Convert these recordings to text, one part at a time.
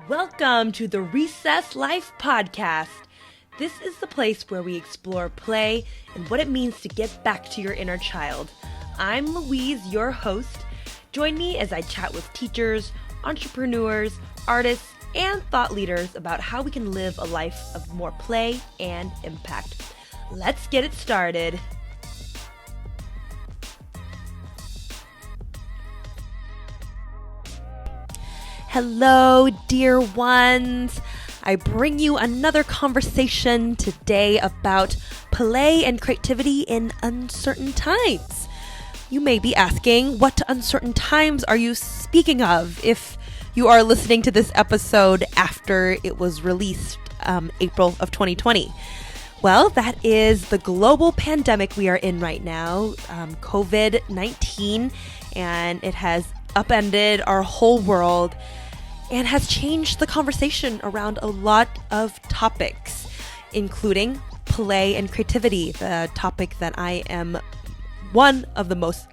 Welcome to the Recess Life Podcast. This is the place where we explore play and what it means to get back to your inner child. I'm Louise, your host. Join me as I chat with teachers, entrepreneurs, artists, and thought leaders about how we can live a life of more play and impact. Let's get it started. Hello, dear ones. I bring you another conversation today about play and creativity in uncertain times. You may be asking, what uncertain times are you speaking of if you are listening to this episode after it was released April of 2020? Well, that is the global pandemic we are in right now, COVID-19, and it has upended our whole world and has changed the conversation around a lot of topics, including play and creativity, the topic that I am one of the most,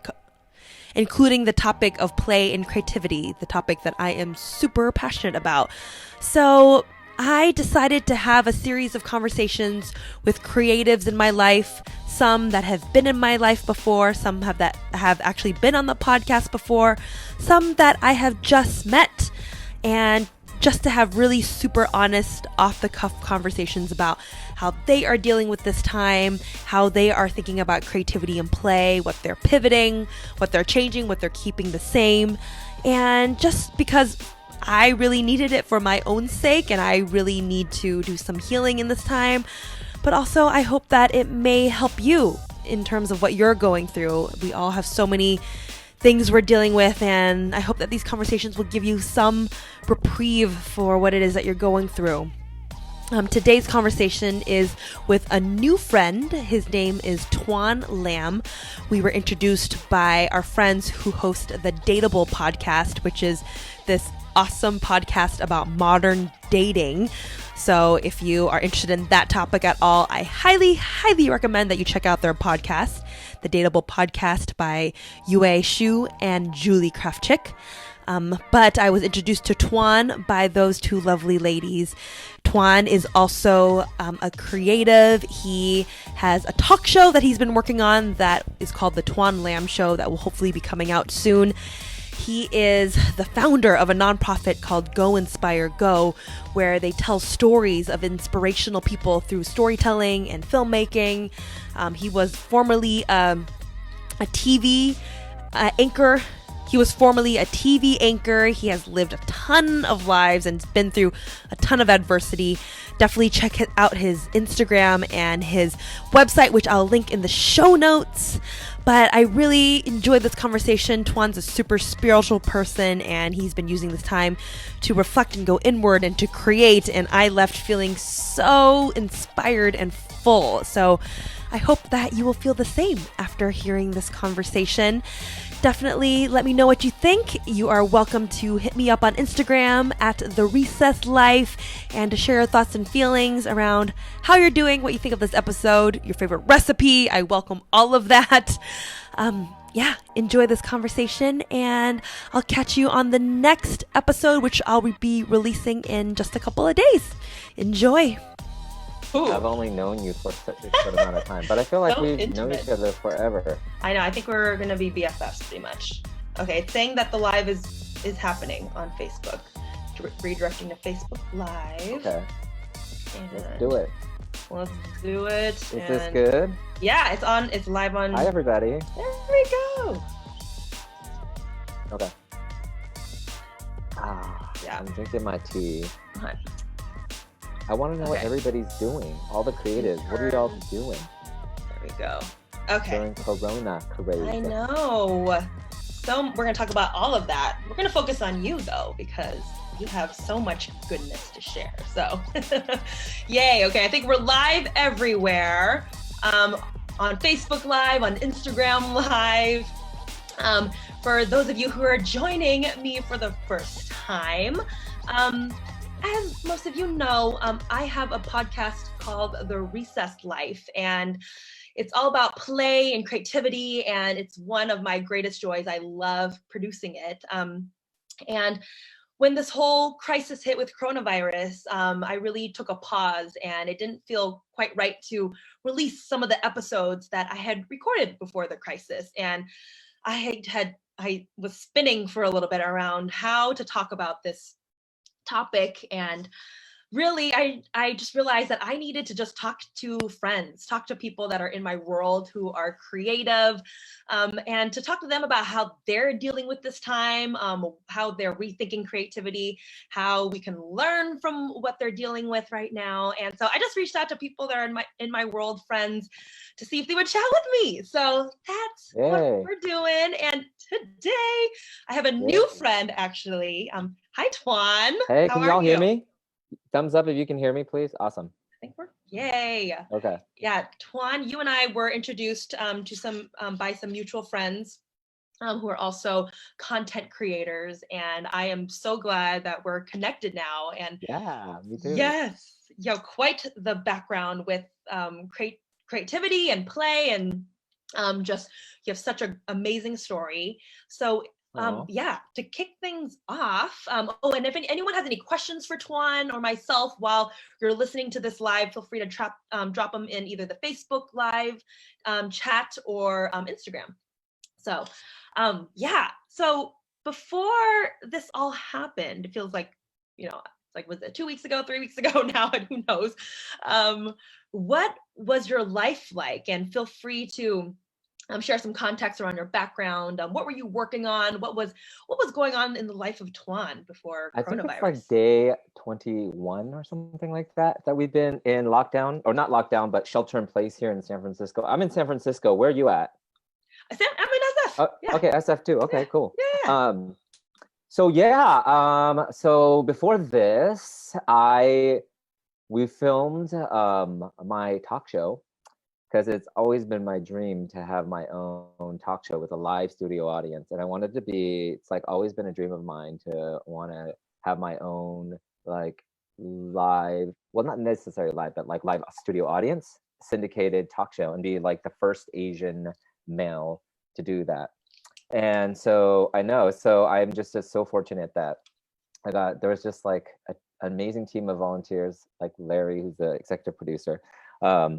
including the topic of play and creativity, the topic that I am super passionate about. So I decided to have a series of conversations with creatives in my life, some that have been in my life before, some that have actually been on the podcast before, some that I have just met, and just to have really super honest, off-the-cuff conversations about how they are dealing with this time, how they are thinking about creativity and play, what they're pivoting, what they're changing, what they're keeping the same. And just because I really needed it for my own sake, and I really need to do some healing in this time, but also I hope that it may help you in terms of what you're going through. We all have so many things we're dealing with, and I hope that these conversations will give you some reprieve for what it is that you're going through. Today's conversation is with a new friend. His name is Toan Lam. We were introduced by our friends who host the Dateable podcast, which is this awesome podcast about modern dating. So if you are interested in that topic at all, I highly, highly recommend that you check out their podcast, the Dateable podcast by Yue Shu and Julie Krafchick. But I was introduced to Toan by those two lovely ladies. Toan is also a creative. He has a talk show that he's been working on that is called the Toan Lam Show that will hopefully be coming out soon. He is the founder of a nonprofit called Go Inspire Go, where they tell stories of inspirational people through storytelling and filmmaking. He was formerly a TV anchor. He was formerly a TV anchor. He has lived a ton of lives and been through a ton of adversity. Definitely check out his Instagram and his website, which I'll link in the show notes. But I really enjoyed this conversation. Toan's a super spiritual person, and he's been using this time to reflect and go inward and to create. And I left feeling so inspired and full. So I hope that you will feel the same after hearing this conversation. Definitely let me know what you think. You are welcome to hit me up on Instagram at The Recess Life and to share your thoughts and feelings around how you're doing, what you think of this episode, your favorite recipe. I welcome all of that. Enjoy this conversation, and I'll catch you on the next episode, which I'll be releasing in just a couple of days. Enjoy. Ooh. I've only known you for such a short amount of time, but I feel like we've known each other forever. I know. I think we're going to be BFFs pretty much. Okay, it's saying that the live is happening on Facebook. Redirecting to Facebook Live. Okay. And let's do it. Let's do it. Is this good? Yeah, it's on. It's live on. Hi, everybody. There we go. Okay. Yeah. I'm drinking my tea. Okay. I want to know what everybody's doing. All the creatives. What are y'all doing? There we go. Okay. During Corona craze. I know. So we're going to talk about all of that. We're going to focus on you, though, because you have so much goodness to share. So, yay. Okay. I think we're live everywhere. On Facebook Live, on Instagram Live. For those of you who are joining me for the first time, as most of you know, I have a podcast called The Recessed Life, and it's all about play and creativity, and it's one of my greatest joys. I love producing it. And when this whole crisis hit with coronavirus, I really took a pause, and it didn't feel quite right to release some of the episodes that I had recorded before the crisis. And I was spinning for a little bit around how to talk about this topic. And really, I just realized that I needed to just talk to friends, talk to people that are in my world who are creative, and to talk to them about how they're dealing with this time, how they're rethinking creativity, how we can learn from what they're dealing with right now. And so I just reached out to people that are in my world, friends, to see if they would chat with me. So that's what we're doing. And today I have a new friend, actually. Hi, Toan. Hey, how can are y'all you? hear me? Thumbs up if you can hear me, please. Awesome. I think we're yay. Okay. Yeah, Toan, you and I were introduced to some by some mutual friends who are also content creators, and I am so glad that we're connected now. And yeah, me too. Yes, quite the background with creativity and play, and just you have such an amazing story. So to kick things off, and if anyone has any questions for Toan or myself while you're listening to this live, feel free to drop them in either the Facebook live chat or Instagram. So so before this all happened, it feels like, was it 2 weeks ago, 3 weeks ago now, and who knows? What was your life like? And feel free to share some context around your background. What were you working on? What was going on in the life of Toan before coronavirus? I think it's like day 21 or something like that we've been in lockdown, or not lockdown, but shelter in place here in San Francisco. I'm in San Francisco. Where are you at? I'm in SF. Okay, SF too. Okay, cool. Yeah. So before this, we filmed my talk show, because it's always been my dream to have my own talk show with a live studio audience. And I wanted to it's like always been a dream of mine to want to have my own like live, well, not necessarily live, but like live studio audience, syndicated talk show, and be like the first Asian male to do that. And so I'm just so fortunate that there was just like an amazing team of volunteers, like Larry, who's the executive producer. I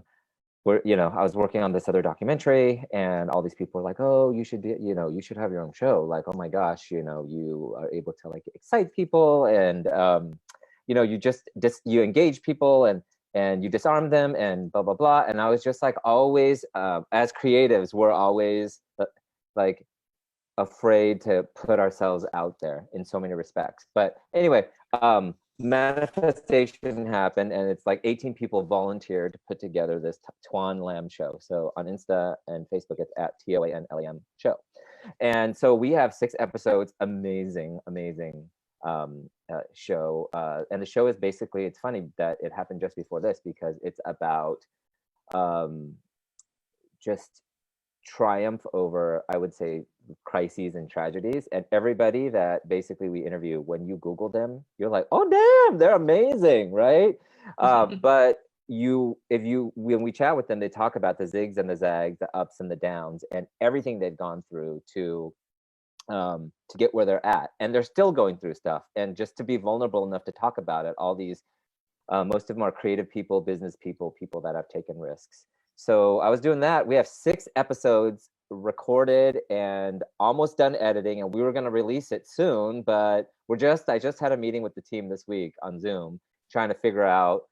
was working on this other documentary, and all these people were like, oh, you should have your own show. Like, oh my gosh, you are able to like excite people, and you engage people, and you disarm them, and blah blah blah. And I was just like, always as creatives, we're always like afraid to put ourselves out there in so many respects. But anyway, manifestation happened, and it's like 18 people volunteered to put together this Toan Lam Show. So on Insta and Facebook, it's at TOANLAM Show. And so we have 6 episodes, amazing show. And the show is basically, it's funny that it happened just before this, because it's about just triumph over, I would say, crises and tragedies. And everybody that basically we interview, when you Google them, you're like, oh damn, they're amazing, right? But when we chat with them, they talk about the zigs and the zags, the ups and the downs, and everything they've gone through to get where they're at. And they're still going through stuff. And just to be vulnerable enough to talk about it, all these most of them are creative people, business people that have taken risks. So I was doing that. We have 6 episodes recorded and almost done editing, and we were going to release it soon, but I just had a meeting with the team this week on Zoom, trying to figure out,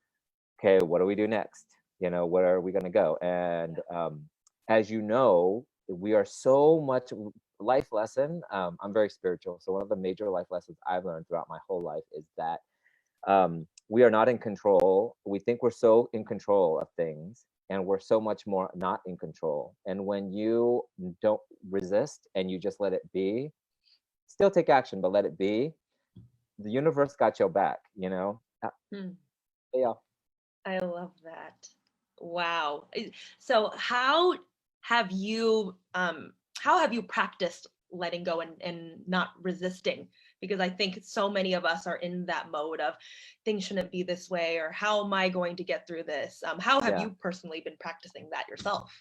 okay, what do we do next? Where are we going to go? And as you know, we are so much life lesson. I'm very spiritual. So one of the major life lessons I've learned throughout my whole life is that we are not in control. We think we're so in control of things, and we're so much more not in control. And when you don't resist and you just let it be, still take action, but let it be, the universe got your back, Yeah. I love that. Wow. So how have you practiced letting go and not resisting? Because I think so many of us are in that mode of things shouldn't be this way, or how am I going to get through this? How have you personally been practicing that yourself?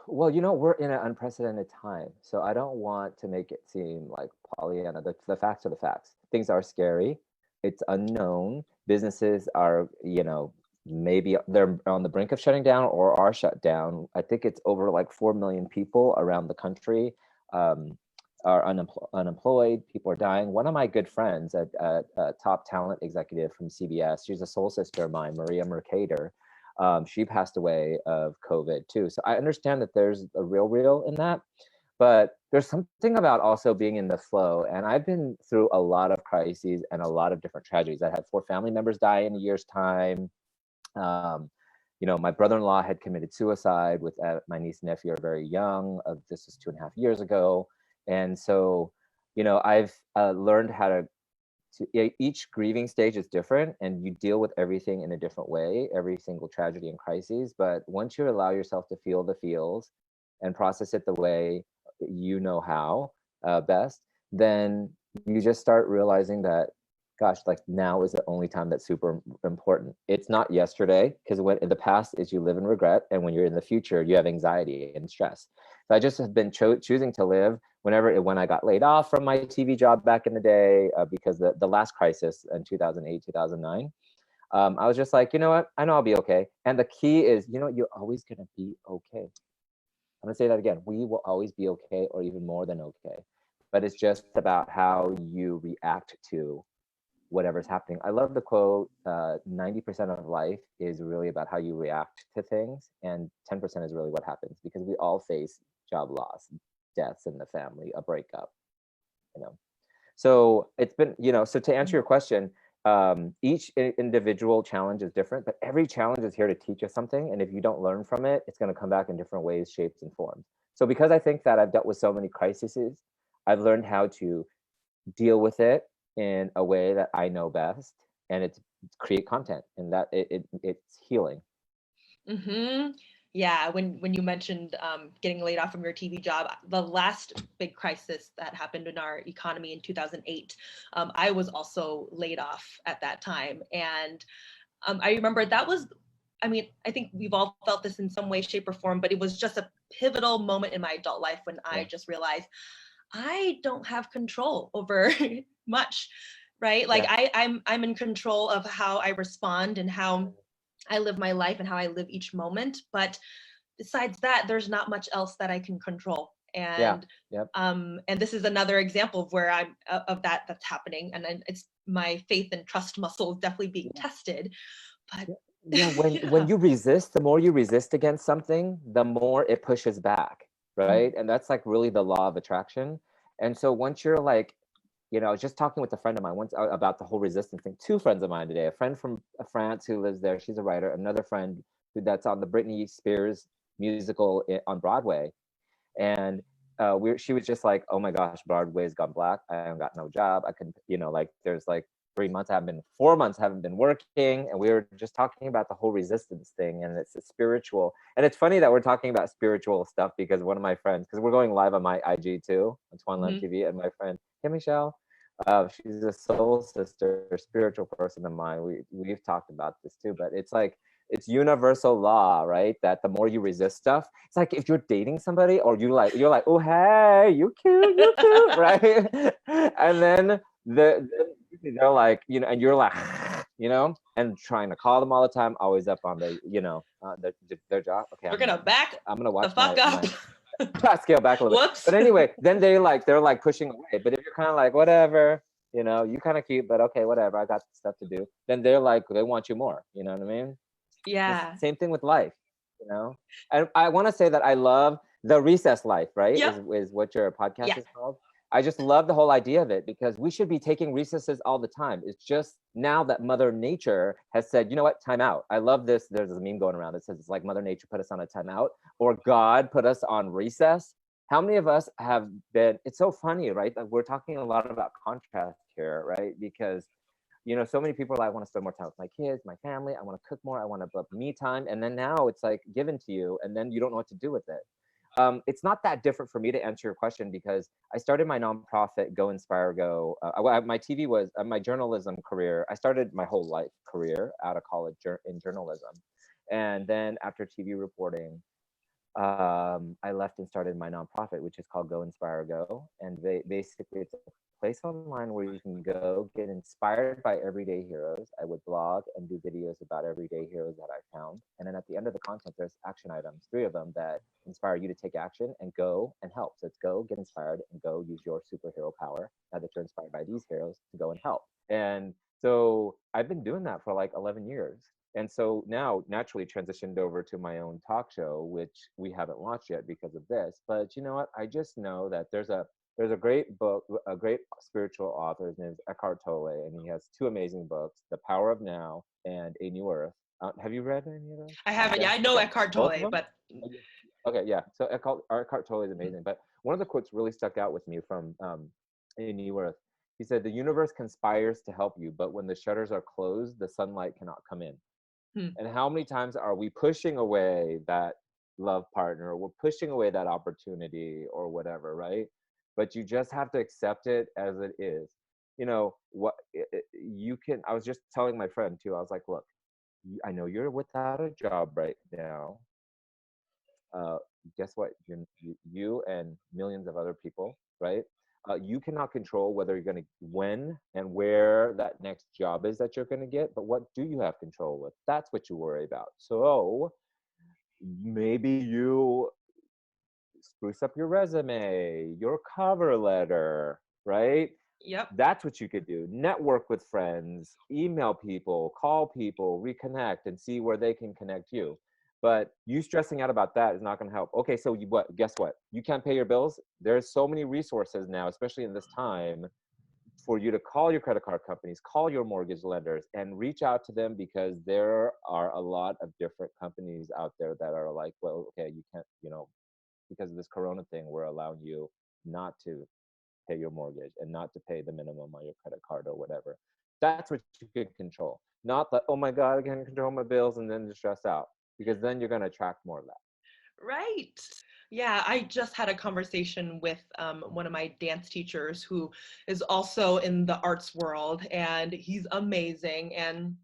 Well, we're in an unprecedented time, so I don't want to make it seem like Pollyanna. The facts are the facts. Things are scary. It's unknown. Businesses are, maybe they're on the brink of shutting down or are shut down. I think it's over like 4 million people around the country um, are unemployed. People are dying. One of my good friends, a top talent executive from CBS, she's a soul sister of mine, Maria Mercader. She passed away of COVID too. So I understand that there's a real in that, but there's something about also being in the flow. And I've been through a lot of crises and a lot of different tragedies. I had 4 family members die in a year's time. Um, my brother-in-law had committed suicide with my niece and nephew are very young. This was 2.5 years ago. And so, I've learned how to each grieving stage is different and you deal with everything in a different way, every single tragedy and crisis. But once you allow yourself to feel the feels and process it the way you know how best, then you just start realizing that, gosh, like now is the only time that's super important. It's not yesterday, because when in the past is you live in regret, and when you're in the future you have anxiety and stress. So I just have been choosing to live when I got laid off from my TV job back in the day, because the last crisis in 2008, 2009, I was just like, you know what? I know I'll be okay. And the key is, you're always going to be okay. I'm going to say that again. We will always be okay, or even more than okay. But it's just about how you react to whatever's happening. I love the quote, 90% of life is really about how you react to things, and 10% is really what happens, because we all face job loss, deaths in the family, a breakup, you know. So it's been, so to answer your question, each individual challenge is different, but every challenge is here to teach us something. And if you don't learn from it, it's going to come back in different ways, shapes, and forms. So because I think that I've dealt with so many crises, I've learned how to deal with it in a way that I know best, and it's create content, and that it's healing. Mm-hmm. Yeah, when you mentioned getting laid off from your TV job, the last big crisis that happened in our economy in 2008, I was also laid off at that time. And I remember that was, I mean, I think we've all felt this in some way, shape, or form, but it was just a pivotal moment in my adult life when I just realized I don't have control over much, right? Like I'm in control of how I respond and how I live my life and how I live each moment. But besides that, there's not much else that I can control. And and this is another example of where I'm of that's happening. And then it's my faith and trust muscle is definitely being tested. But when you resist, the more you resist against something, the more it pushes back, right? And that's like really the law of attraction. And so once you're like, I was just talking with a friend of mine once about the whole resistance thing. 2 friends of mine today, a friend from France who lives there, she's a writer, another friend that's on the Britney Spears musical on Broadway. And she was just like, oh my gosh, Broadway's gone black. I haven't got no job. I couldn't, like there's like 3 months, 4 months haven't been working. And we were just talking about the whole resistance thing, and it's a spiritual. And it's funny that we're talking about spiritual stuff, because one of my friends, because we're going live on my IG too, on Toan Lam TV, and my friend, hey Michelle, she's a soul sister, spiritual person of mine. We've talked about this too, but it's like, it's universal law, right? That the more you resist stuff, it's like if you're dating somebody, or you're like, oh hey, you cute, right? And then they're like, and you're like, and trying to call them all the time, always up on the, their job. Okay, I'm gonna watch the fuck up. Try to scale back a little bit. But anyway, then they're like pushing away. But if you're kind of like, whatever, you kind of cute, but okay, whatever, I got stuff to do. Then they're like, they want you more. You know what I mean? Yeah. Same thing with life, And I want to say that I love the recess life, right? Is what your podcast is called. I just love the whole idea of it, because we should be taking recesses all the time. It's just now that Mother Nature has said, you know what, time out. I love this. There's a meme going around that says it's like Mother Nature put us on a timeout, or God put us on recess. How many of us have been, it's so funny, right? That we're talking a lot about contrast here, right? Because so many people are like, I want to spend more time with my kids, my family. I want to cook more. I want to book me time. And then now it's like given to you, and then you don't know what to do with it. It's not that different for me, to answer your question, because I started my nonprofit, Go Inspire Go. My TV was my journalism career. I started my whole life career out of college in journalism. And then after TV reporting, I left and started my nonprofit, which is called Go Inspire Go. And basically, it's a place online where you can go get inspired by everyday heroes. I would blog and do videos about everyday heroes that I found. And then at the end of the content, there's action items, 3 of them that inspire you to take action and go and help. So it's go, get inspired, and go use your superhero power now that you're inspired by these heroes to go and help. And so I've been doing that for like 11 years. And so now naturally transitioned over to my own talk show, which we haven't launched yet because of this. But you know what? I just know that there's a great book, a great spiritual author. His name is Eckhart Tolle, and he has 2 amazing books: The Power of Now and A New Earth. Have you read any of those? I haven't. Yeah. Yeah, I know Okay. Eckhart Both of Tolle, them. but Okay. Yeah. So Eckhart Tolle is amazing. But one of the quotes really stuck out with me from A New Earth. He said, "The universe conspires to help you, but when the shutters are closed, the sunlight cannot come in." And how many times are we pushing away that love partner, or we're pushing away that opportunity or whatever, right? But you just have to accept it as it is. You know what? You can. I was just telling my friend too. I was like, look, I know you're without a job right now. uh, guess what? You and millions of other people, right? You cannot control whether you're going to, when and where that next job is that you're going to get, but what do you have control with? That's what you worry about. So maybe you spruce up your resume, your cover letter, right? yep. That's what you could do. Network with friends, email people, call people, reconnect, and see where they can connect you. But you stressing out about that is not going to help. Okay, so what? Guess what? You can't pay your bills. There's so many resources now, especially in this time, for you to call your credit card companies, call your mortgage lenders, and reach out to them, because there are a lot of different companies out there that are like, well, okay, you can't, because of this corona thing, we're allowing you not to pay your mortgage and not to pay the minimum on your credit card or whatever. That's what you can control. Not that, oh my God, I can't control my bills, and then just stress out, because then you're going to attract more of that. Right. Yeah, I just had a conversation with one of my dance teachers who is also in the arts world, and he's amazing and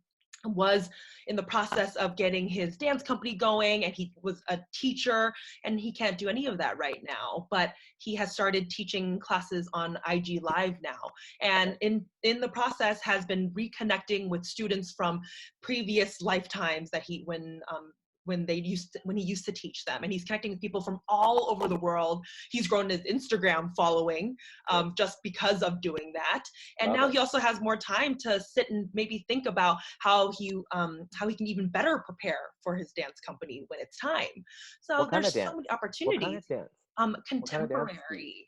was in the process of getting his dance company going, and he was a teacher, and he can't do any of that right now, but he has started teaching classes on IG Live now, and in the process has been reconnecting with students from previous lifetimes that when he used to teach them, and he's connecting with people from all over the world. He's grown his Instagram following just because of doing that, and now he also has more time to sit and maybe think about how he can even better prepare for his dance company when it's time. So there's so many opportunities. What kind of dance? Contemporary.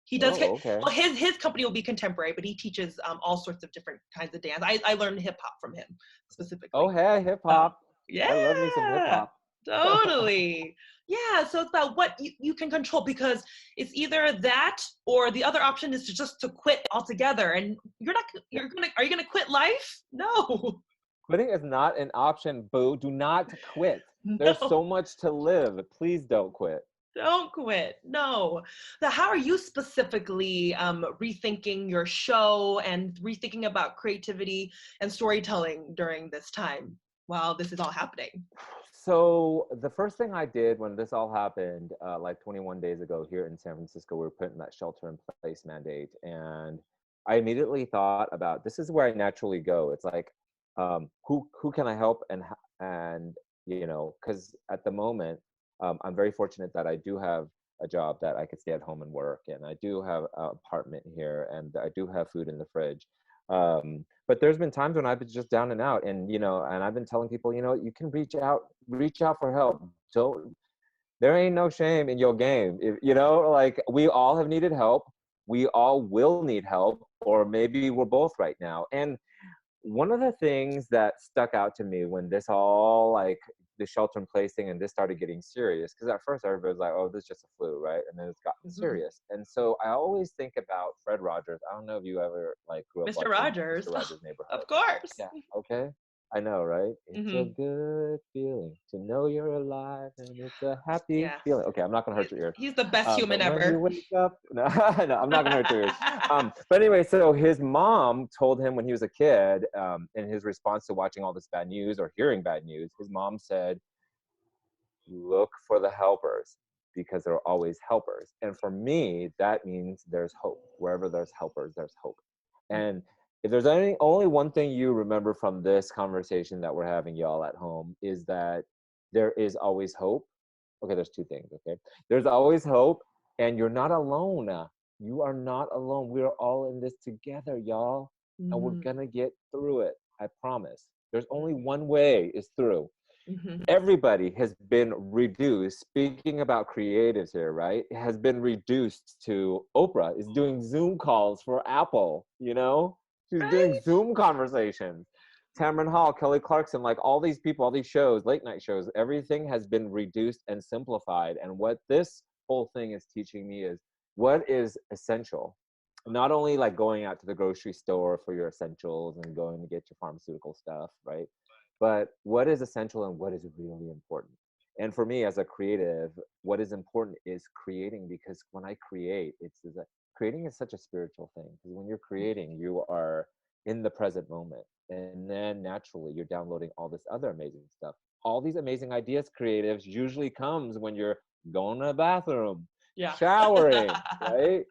He does. Okay. Well, his company will be contemporary, but he teaches all sorts of different kinds of dance. I learned hip hop from him specifically. Oh, hey, hip hop. Yeah, I love me some hip hop. totally. Yeah, so it's about what you can control, because it's either that or the other option is to quit altogether. And are you gonna quit life? No. Quitting is not an option, boo. Do not quit. No. There's so much to live. Please don't quit. Don't quit. No. So how are you specifically rethinking your show and rethinking about creativity and storytelling during this time while this is all happening? So the first thing I did when this all happened, like 21 days ago here in San Francisco, we were put in that shelter in place mandate. And I immediately thought about, this is where I naturally go. It's like, who can I help? And because at the moment, I'm very fortunate that I do have a job that I could stay at home and work, and I do have an apartment here, and I do have food in the fridge. But there's been times when I've been just down and out, and and I've been telling people, you can reach out for help. There ain't no shame in your game. Like, we all have needed help. We all will need help, or maybe we're both right now. And one of the things that stuck out to me when this all, like, the shelter in place thing and this started getting serious, because at first everybody was like, oh, this is just a flu, right? And then it's gotten serious. And so I always think about Fred Rogers. I don't know if you ever grew up Mr. Rogers. Mr. Rogers' Neighborhood. Of course. Yeah. Okay. I know, right? It's a good feeling to know you're alive, and it's a happy feeling. Okay, I'm not gonna hurt your ears. He's the best human ever. When you wake up, no, I'm not gonna hurt your ears. But anyway, so his mom told him when he was a kid, in his response to watching all this bad news or hearing bad news, his mom said, look for the helpers because there are always helpers. And for me, that means there's hope. Wherever there's helpers, there's hope. And if there's only one thing you remember from this conversation that we're having, y'all at home, is that there is always hope. Okay, there's two things. Okay, there's always hope, and you're not alone. You are not alone. We are all in this together, y'all, and we're gonna get through it. I promise. There's only one way: is through. Everybody has been reduced. Speaking about creatives here, right? It has been reduced to Oprah is doing Zoom calls for Apple, you know? She's doing Zoom conversations. Tamron Hall, Kelly Clarkson, like all these people, all these shows, late night shows, everything has been reduced and simplified. And what this whole thing is teaching me is what is essential. Not only like going out to the grocery store for your essentials and going to get your pharmaceutical stuff, right? But what is essential and what is really important. And for me as a creative, what is important is creating, because when I create, creating is such a spiritual thing, because when you're creating, you are in the present moment, and then naturally you're downloading all this other amazing stuff. All these amazing ideas, creatives, usually comes when you're going to the bathroom, showering, right?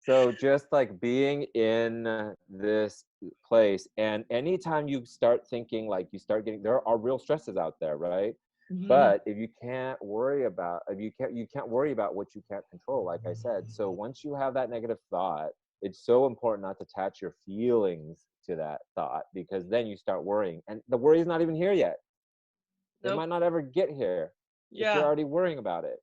So just like being in this place, and anytime you start thinking, like you start getting, there are real stresses out there, right? But if you can't worry about, you can't worry about what you can't control, like I said. So once you have that negative thought, it's so important not to attach your feelings to that thought, because then you start worrying, and the worry is not even here yet. It might not ever get here if you're already worrying about it.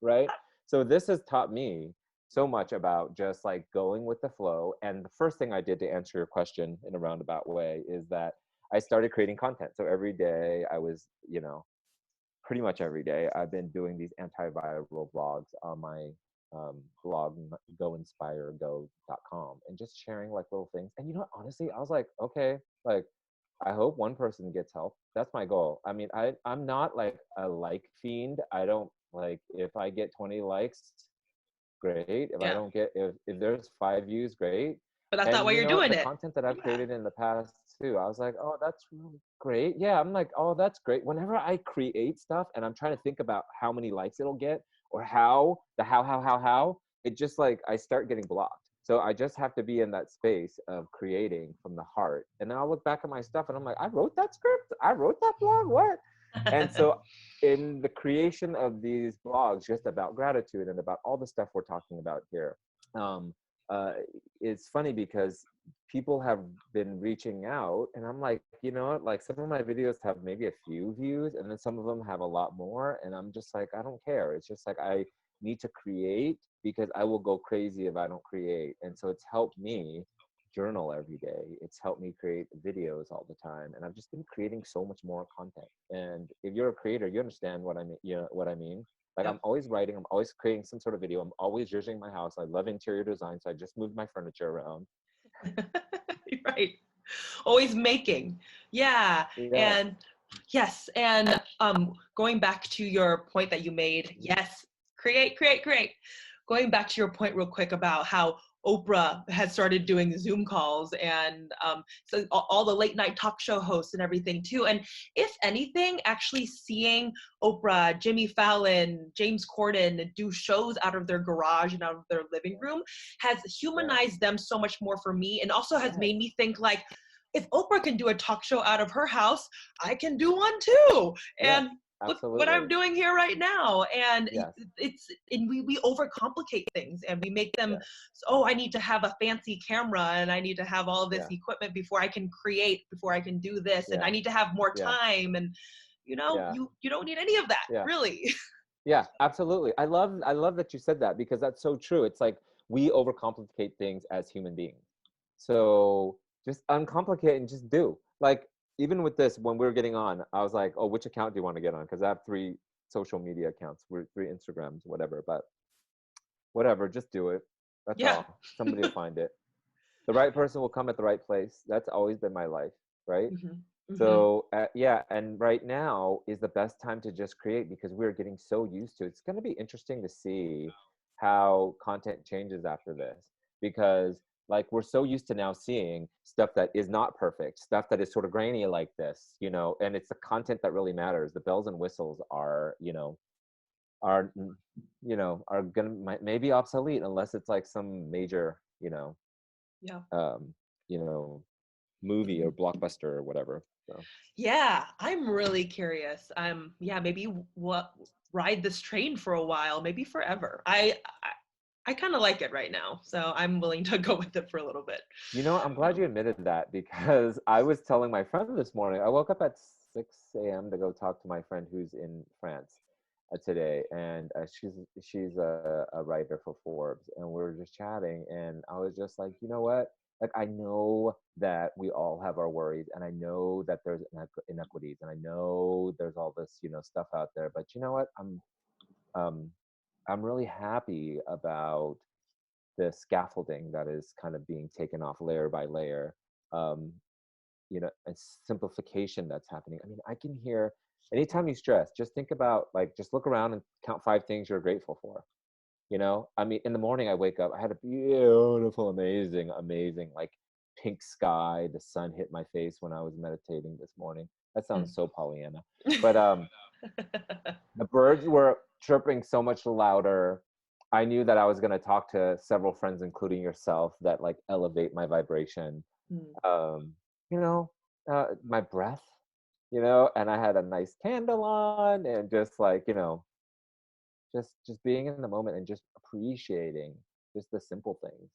Right? So this has taught me so much about just like going with the flow. And the first thing I did to answer your question in a roundabout way is that I started creating content. So every day I was, pretty much every day I've been doing these antiviral blogs on my blog, Go Inspire Go .com, and just sharing like little things. And honestly, I was like, okay, like I hope one person gets help. That's my goal. I mean, I'm not like a like fiend. I don't like, if I get 20 likes, great. If I don't get, if there's 5 views, great. But that's not And why you're doing the it. content that I've created in the past too, I was like, oh, that's really great. Yeah, I'm like, oh, that's great. Whenever I create stuff and I'm trying to think about how many likes it'll get, or how, it just like, I start getting blocked. So I just have to be in that space of creating from the heart. And then I'll look back at my stuff and I'm like, I wrote that script? I wrote that blog? What? And so in the creation of these blogs, just about gratitude and about all the stuff we're talking about here, uh, it's funny because people have been reaching out, and I'm like, you know what, like some of my videos have maybe a few views, and then some of them have a lot more, and I'm just like, I don't care. It's just like, I need to create, because I will go crazy if I don't create. And so it's helped me journal every day. It's helped me create videos all the time, and I've just been creating so much more content. And if you're a creator, you understand what I mean. What I mean. Like, I'm always writing, I'm always creating some sort of video, I'm always using my house. I love interior design, so I just moved my furniture around. Right. Always making. Yeah. And yes. And going back to your point that you made, yes, create. Going back to your point real quick about how Oprah had started doing Zoom calls, and so all the late night talk show hosts and everything too. And if anything, actually seeing Oprah, Jimmy Fallon, James Corden do shows out of their garage and out of their living room has humanized them so much more for me, and also has made me think like, if Oprah can do a talk show out of her house, I can do one too. And look what I'm doing here right now. And we overcomplicate things, and we make them, oh, I need to have a fancy camera, and I need to have all this equipment before I can create, before I can do this, and I need to have more time. And you don't need any of that, really. Yeah, absolutely. I love that you said that, because that's so true. It's like, we overcomplicate things as human beings. So just uncomplicate and just do. Like, even with this, when we were getting on, I was like, oh, which account do you want to get on? Because I have 3 social media accounts, 3 Instagrams, whatever. But whatever, just do it. That's all. Somebody will find it. The right person will come at the right place. That's always been my life, right? So and right now is the best time to just create, because we're getting so used to it. It's going to be interesting to see how content changes after this, because Like we're so used to now seeing stuff that is not perfect, stuff that is sort of grainy like this, you know, and it's the content that really matters. The bells and whistles are, are, are gonna maybe obsolete unless it's like some major, Yeah. um, you know, movie or blockbuster or whatever. So. Yeah, I'm really curious. Yeah, maybe what ride this train for a while, maybe forever. I kind of like it right now, so I'm willing to go with it for a little bit. I'm glad you admitted that because I was telling my friend this morning. I woke up at 6 a.m. to go talk to my friend who's in France today, and she's a writer for Forbes, and we were just chatting, and I was just like, you know what? Like I know that we all have our worries, and I know that there's inequities, and I know there's all this stuff out there, but you know what? Um, I'm really happy about the scaffolding that is kind of being taken off layer by layer, um, and simplification that's happening. I mean, I can hear anytime you stress, just think about like, just look around and count 5 things you're grateful for. I mean, in the morning I wake up, I had a beautiful, amazing, like pink sky. The sun hit my face when I was meditating this morning. That sounds so Pollyanna, but the birds were chirping so much louder. I knew that I was going to talk to several friends, including yourself, that like elevate my vibration. Um, my breath, and I had a nice candle on, and just like, just being in the moment and just appreciating just the simple things.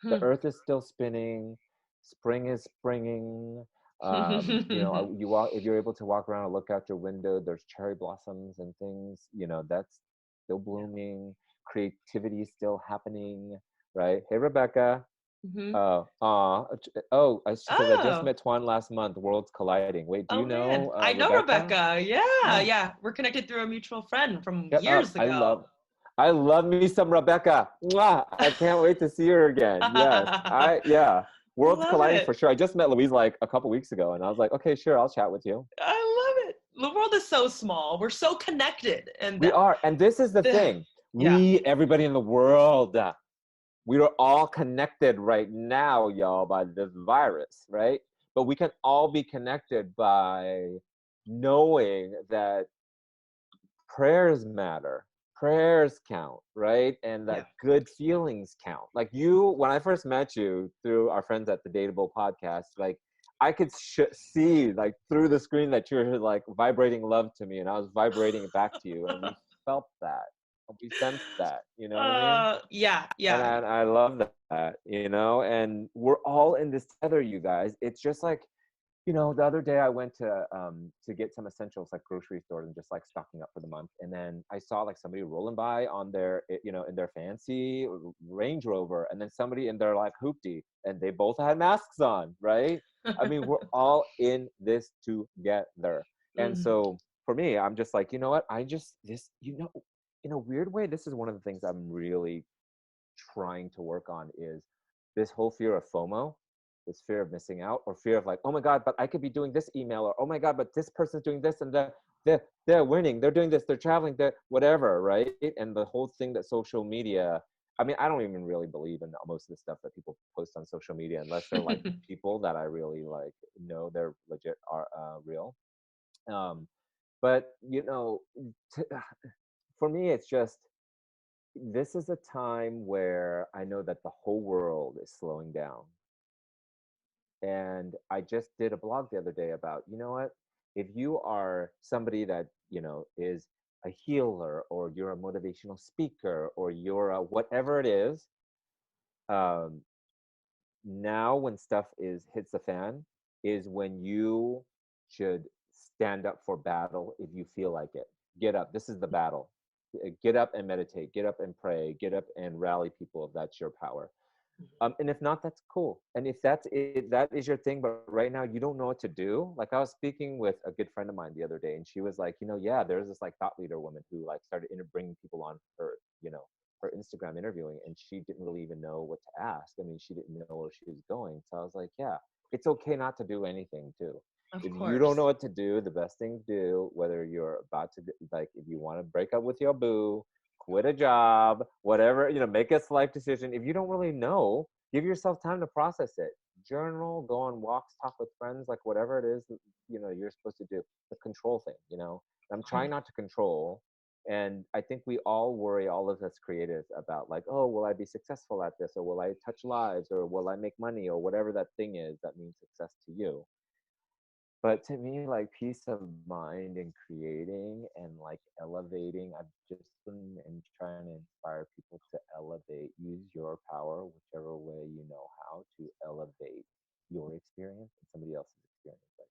The earth is still spinning, spring is springing. You walk, if you're able to walk around and look out your window, there's cherry blossoms and things, that's still blooming. Creativity is still happening, right? Hey, Rebecca. She says, I just Oh, met Toan last month. Worlds colliding. Wait, do you oh man, know I know Rebecca? Rebecca. Yeah, Oh, yeah, we're connected through a mutual friend from shut years up. ago. I love me some Rebecca. Mwah! I can't wait to see her again. Yes. Yeah. Worlds Love colliding for it. sure. I just met Louise like a couple weeks ago, and I was like, okay, sure, I'll chat with you. I love it. The world is so small. We're so connected, and We are. And this is the the thing. yeah. Everybody in the world, we are all connected right now, y'all, by this virus, right? But we can all be connected by knowing that prayers matter, prayers count, right? And that Yeah. good feelings count. Like you, when I first met you through our friends at the Dateable podcast, like I could see like through the screen that you're like vibrating love to me, and I was vibrating it back to you, and we felt that, and we sensed that. You know what I mean? Yeah, And yeah. I love that, and we're all in this together, you guys. It's just like, the other day I went to get some essentials, like grocery stores, and just like stocking up for the month. And then I saw like somebody rolling by on their, in their fancy Range Rover, and then somebody in their like hoopty, and they both had masks on, right? I mean, we're all in this together. And Mhm. so for me, I'm just like, you know what? In a weird way, this is one of the things I'm really trying to work on is this whole fear of FOMO, this fear of missing out, or fear of like, oh my God, but I could be doing this email, or oh my God, but this person's doing this, and they're winning, they're doing this, they're traveling, they're whatever, right? And the whole thing that social media, I mean, I don't even really believe in most of the stuff that people post on social media unless they're like people that I really like know they're legit are real. Um, but t- for me, it's just this is a time where I know that the whole world is slowing down. And I just did a blog the other day about, you know what? If you are somebody that, is a healer, or you're a motivational speaker, or you're a whatever it is, um, now when stuff hits the fan is when you should stand up for battle if you feel like it. Get up. This is the battle. Get up and meditate. Get up and pray. Get up and rally people if that's your power. And if not, that's cool. And if that's it, that is your thing. But right now, you don't know what to do. Like I was speaking with a good friend of mine the other day, and she was like, yeah, there's this like thought leader woman who like started bringing people on her, her Instagram interviewing, and she didn't really even know what to ask. I mean, she didn't know where she was going. So I was like, yeah, it's okay not to do anything too. Of If you don't course. know what to do, the best thing to do, whether you're about to like, if you want to break up with your boo, quit a job, whatever, make a life decision. If you don't really know, give yourself time to process it. Journal, go on walks, talk with friends, like whatever it is that, you're supposed to do. The control thing, I'm trying not to control. And I think we all worry, all of us creatives, about like, oh, will I be successful at this, or will I touch lives, or will I make money, or whatever that thing is that means success to you. But to me, like, peace of mind and creating and like elevating, I've just been trying to inspire people to elevate, use your power, whichever way you know how, to elevate your experience and somebody else's experience right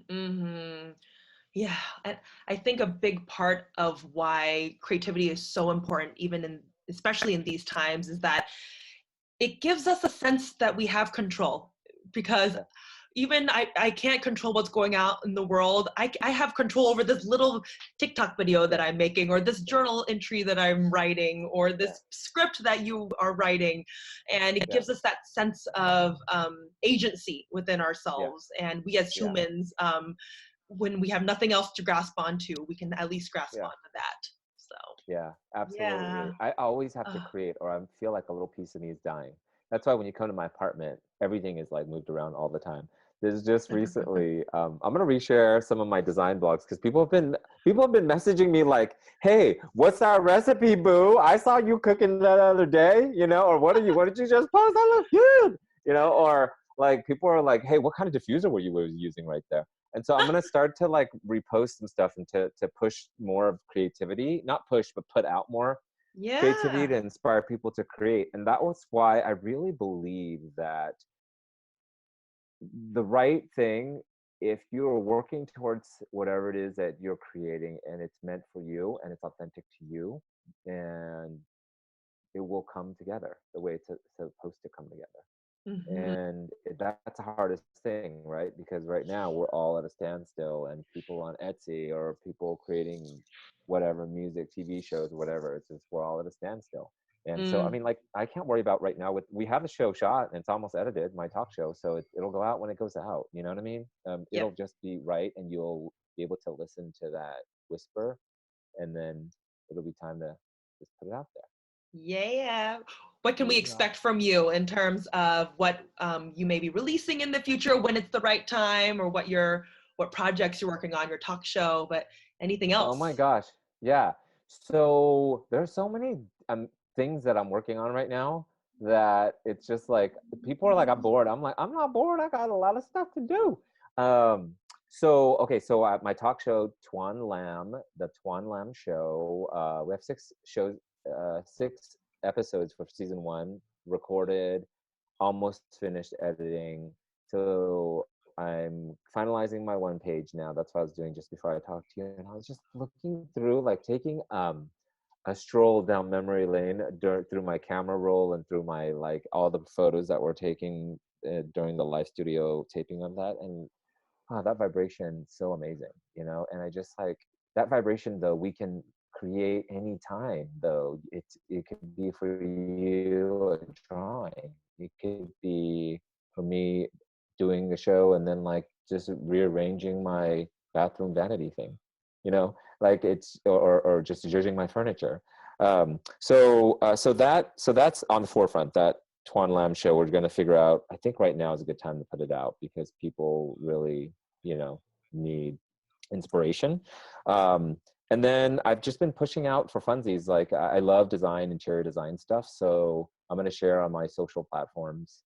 Mm-hmm. Yeah, and I think a big part of why creativity is so important, even in, especially in these times, is that it gives us a sense that we have control. Because now. even I can't control what's going out in the world. I have control over this little TikTok video that Yeah, I'm making, or this yeah, journal entry that I'm writing, or yeah, this script that you are writing. And it yeah, gives us that sense of agency within yeah, ourselves. And we as yeah, humans, when we have nothing else to grasp onto, we can at least grasp yeah. onto that. So, Yeah, yeah. absolutely. I always have to Uh, create, or I feel like a little piece of me is dying. That's why when you come to my apartment, everything is like moved around all the time. There's just recently, I'm gonna reshare some of my design blogs because people have been messaging me like, "Hey, what's our recipe, boo? I saw you cooking that other day, or what did you just post? That looks good, or like people are like, "Hey, what kind of diffuser were you using right there?" And so I'm gonna start to like repost some stuff and to push more of creativity, not push, but put out more creativity yeah. to inspire people to create. And that was why I really believe that the right thing, if you're working towards whatever it is that you're creating and it's meant for you and it's authentic to you, and it will come together the way it's supposed to come together. Hmm. And that's the hardest thing, right? Because right now we're all at a standstill, and people on Etsy or people creating whatever music, TV shows, whatever, it's just we're all at a standstill. And so I Mm, mean, like, I can't worry about right now. With we have the show shot and it's almost edited, my talk show, so it'll go out when it goes out, you know what I mean? yep. It'll just be right, and you'll be able to listen to that whisper, and then it'll be time to just put it out there. Yeah. What can we Yeah. expect from you in terms of what you may be releasing in the future when it's the right time, or what projects you're working on, your talk show, but anything Oh my else? gosh. Yeah. So there's so many things that I'm working on right now that it's just like people are like, I'm bored. I'm like, I'm not bored. I got a lot of stuff to do. Um, so okay, so at my talk show, the Toan Lam Show, we have 6 shows, 6 episodes for season 1 recorded, almost finished editing. So I'm finalizing my one page now. That's what I was doing just before I talked to you. And I was just looking through, like taking a stroll down memory lane through my camera roll and through my like all the photos that were taken during the live studio taping of that. And that vibration, so amazing, and I just like that vibration though, we can create anytime though. It could be for you a drawing, it could be for me doing a show and then like just rearranging my bathroom vanity thing, like it's or just judging my furniture. So that's on the forefront. That Toan Lam Show, we're going to figure out. I think right now is a good time to put it out because people really, need inspiration. Um, and then I've just been pushing out for funsies. Like I love design, interior design stuff. So I'm going to share on my social platforms,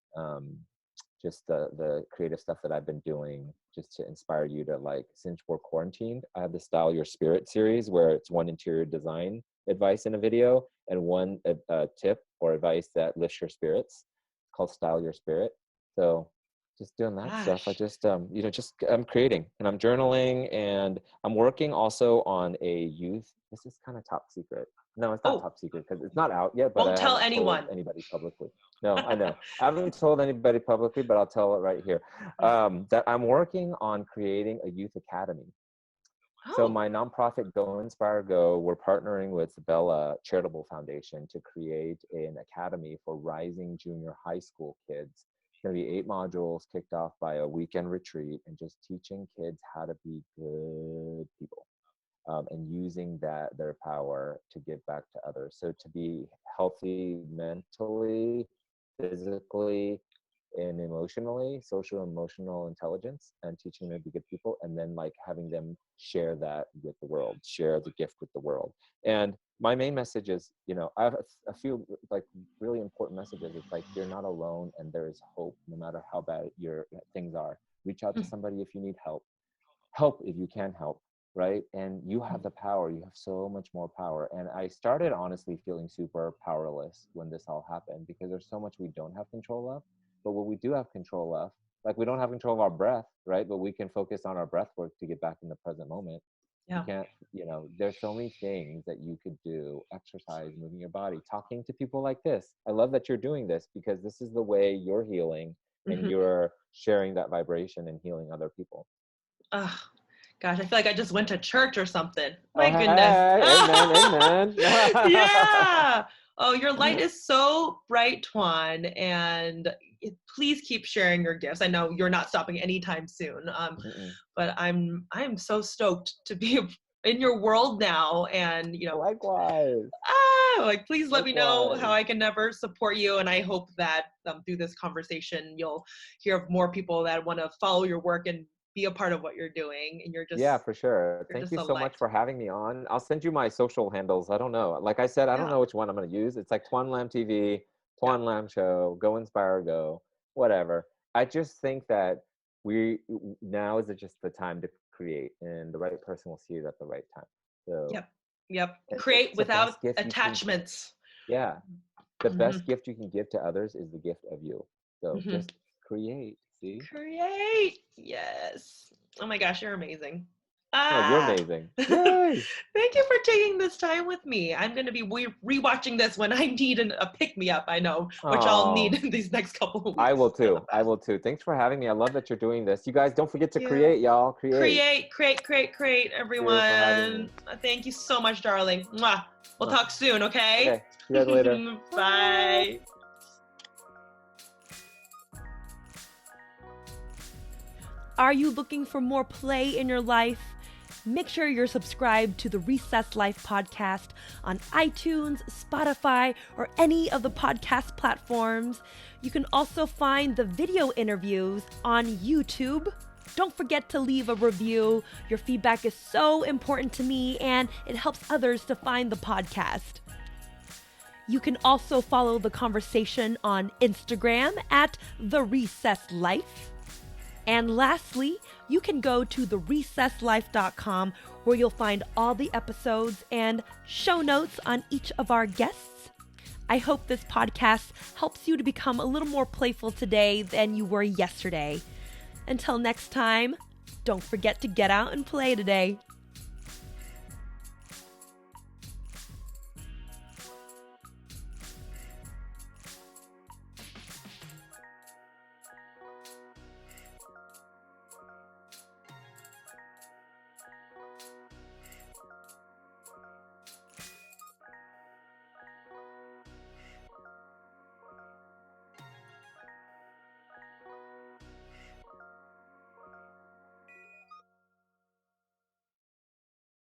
just the creative stuff that I've been doing, just to inspire you to, like, since we're quarantined, I have the Style Your Spirit series where it's one interior design advice in a video and one tip or advice that lifts your spirits. It's called Style Your Spirit. So just doing that stuff. I Gosh. just I'm creating and I'm journaling, and I'm working also on a youth. This is kind of top secret. No, it's not Oh, top secret because it's not out yet, but won't I tell haven't told anyone. anybody publicly. No, I know. I haven't told anybody publicly, but I'll tell it right here. That I'm working on creating a youth academy. So Oh, my nonprofit Go Inspire Go, we're partnering with Bella Charitable Foundation to create an academy for rising junior high school kids. It's going to be 8 modules kicked off by a weekend retreat and just teaching kids how to be good people, and using their power to give back to others. So to be healthy mentally, physically and emotionally, social emotional intelligence, and teaching them to be good people, and then like having them share that with the world, share the gift with the world. And my main message is, I have a few like really important messages. It's like, you're not alone, and there is hope no matter how bad your things are. Reach out to somebody if you need help if you can help, right? And you have the power. You have so much more power. And I started honestly feeling super powerless when this all happened, because there's so much we don't have control of. But what we do have control of, like, we don't have control of our breath, right? But we can focus on our breath work to get back in the present moment. You can't, there's so many things that you could do: exercise, moving your body, talking to people like this. I love that you're doing this, because this is the way you're healing, and you're sharing that vibration and healing other people. Oh, gosh, I feel like I just went to church or something. Oh, My goodness. Amen. Yeah. Oh, your light is so bright, Toan, and please keep sharing your gifts. I know you're not stopping anytime soon, but I'm so stoked to be in your world now, and Likewise. Like, please let me know how I can never support you, and I hope that through this conversation you'll hear of more people that want to follow your work and be a part of what you're doing. And you're just, yeah, for sure. Thank you so much for having me on. I'll send you my social handles. I don't know, like I said, I don't know which one I'm going to use. It's like Toan Lam TV, Toan Lam Show, Go Inspire Go, whatever. I just think that now is just the time to create, and the right person will see it at the right time. So Yep. Create without attachments. The best gift you can give to others is the gift of you. So just create. See? Create. Yes. Oh my gosh, you're amazing. Oh, you're amazing. Yay! Thank you for taking this time with me. I'm going to be rewatching this when I need a pick-me-up, I know, which I'll need in these next couple of weeks. I will too. Thanks for having me. I love that you're doing this. You guys, don't forget to create, y'all. Create, everyone. Thank you so much, darling. Mwah. We'll talk soon, okay? Okay. See you guys later. Bye. Are you looking for more play in your life? Make sure you're subscribed to the Recess Life podcast on iTunes, Spotify, or any of the podcast platforms. You can also find the video interviews on YouTube. Don't forget to leave a review. Your feedback is so important to me, and it helps others to find the podcast. You can also follow the conversation on Instagram at The Recess Life. And lastly, you can go to therecesslife.com, where you'll find all the episodes and show notes on each of our guests. I hope this podcast helps you to become a little more playful today than you were yesterday. Until next time, don't forget to get out and play today.